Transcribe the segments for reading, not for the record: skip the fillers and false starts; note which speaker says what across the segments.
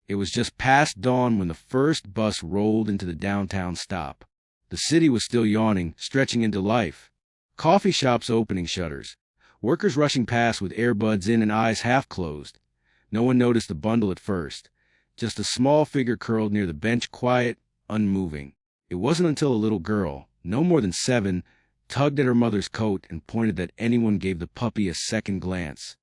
Speaker 1: It was just past dawn when the first bus rolled into the downtown stop. The city was still yawning, stretching into life. Coffee shops opening shutters. Workers rushing past with earbuds in and eyes half closed. No one noticed the bundle at first. Just a small figure curled near the bench, quiet, unmoving. It wasn't until a little girl, no more than 7, tugged at her mother's coat and pointed that anyone gave the puppy a second glance.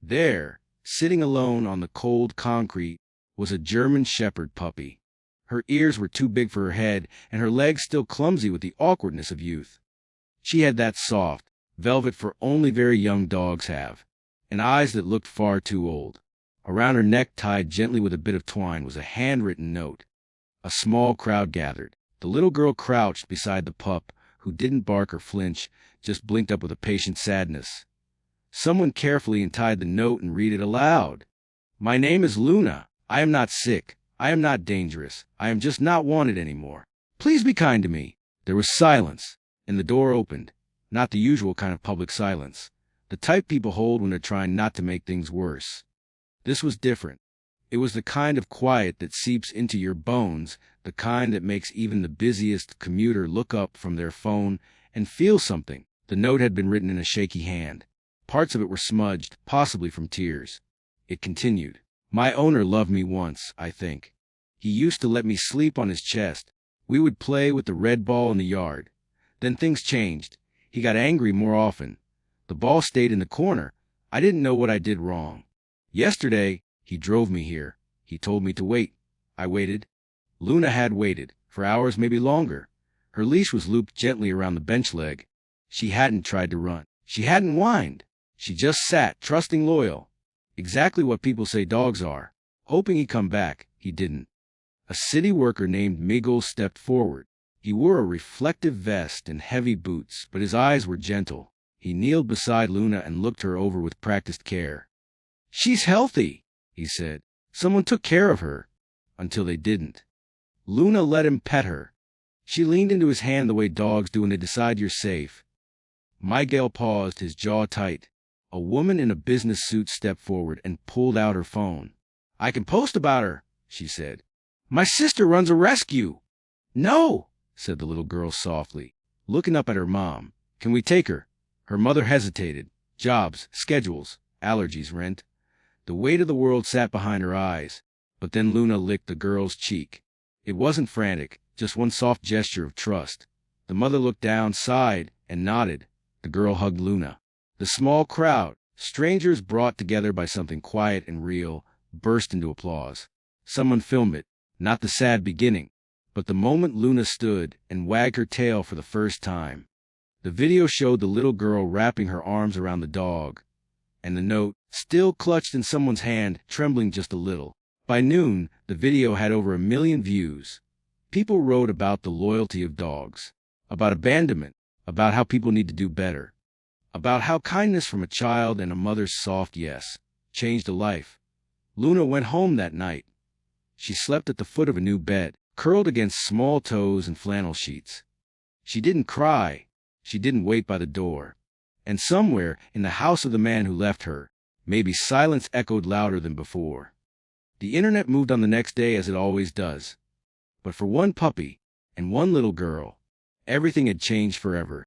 Speaker 1: There, sitting alone on the cold concrete, was a German Shepherd puppy. Her ears were too big for her head, and her legs still clumsy with the awkwardness of youth. She had that soft, velvet fur only very young dogs have, and eyes that looked far too old. Around her neck, tied gently with a bit of twine, was a handwritten note. A small crowd gathered. The little girl crouched beside the pup, who didn't bark or flinch, just blinked up with a patient sadness. Someone carefully untied the note and read it aloud. "My name is Luna. I am not sick. I am not dangerous. I am just not wanted anymore. Please be kind to me." There was silence, and the door opened. Not the usual kind of public silence, the type people hold when they're trying not to make things worse. This was different. It was the kind of quiet that seeps into your bones, the kind that makes even the busiest commuter look up from their phone and feel something. The note had been written in a shaky hand. Parts of it were smudged, possibly from tears. It continued. "My owner loved me once, I think. He used to let me sleep on his chest. We would play with the red ball in the yard. Then things changed. He got angry more often. The ball stayed in the corner. I didn't know what I did wrong. Yesterday, he drove me here. He told me to wait. I waited." Luna had waited, for hours, maybe longer. Her leash was looped gently around the bench leg. She hadn't tried to run. She hadn't whined. She just sat, trusting, loyal. Exactly what people say dogs are. Hoping he'd come back, he didn't. A city worker named Miguel stepped forward. He wore a reflective vest and heavy boots, but his eyes were gentle. He kneeled beside Luna and looked her over with practiced care. "She's healthy," he said. "Someone took care of her." Until they didn't. Luna let him pet her. She leaned into his hand the way dogs do when they decide you're safe. Miguel paused, his jaw tight. A woman in a business suit stepped forward and pulled out her phone. "I can post about her," she said. "My sister runs a rescue." "No," said the little girl softly, looking up at her mom. "Can we take her?" Her mother hesitated. Jobs, schedules, allergies, rent. The weight of the world sat behind her eyes. But then Luna licked the girl's cheek. It wasn't frantic, just one soft gesture of trust. The mother looked down, sighed, and nodded. The girl hugged Luna. The small crowd, strangers brought together by something quiet and real, burst into applause. Someone filmed it, not the sad beginning, but the moment Luna stood and wagged her tail for the first time. The video showed the little girl wrapping her arms around the dog, and the note, still clutched in someone's hand, trembling just a little. By noon, the video had over 1 million views. People wrote about the loyalty of dogs, about abandonment, about how people need to do better, about how kindness from a child and a mother's soft yes changed a life. Luna went home that night. She slept at the foot of a new bed, curled against small toes and flannel sheets. She didn't cry. She didn't wait by the door. And somewhere in the house of the man who left her, maybe silence echoed louder than before. The internet moved on the next day as it always does. But for one puppy and one little girl, everything had changed forever.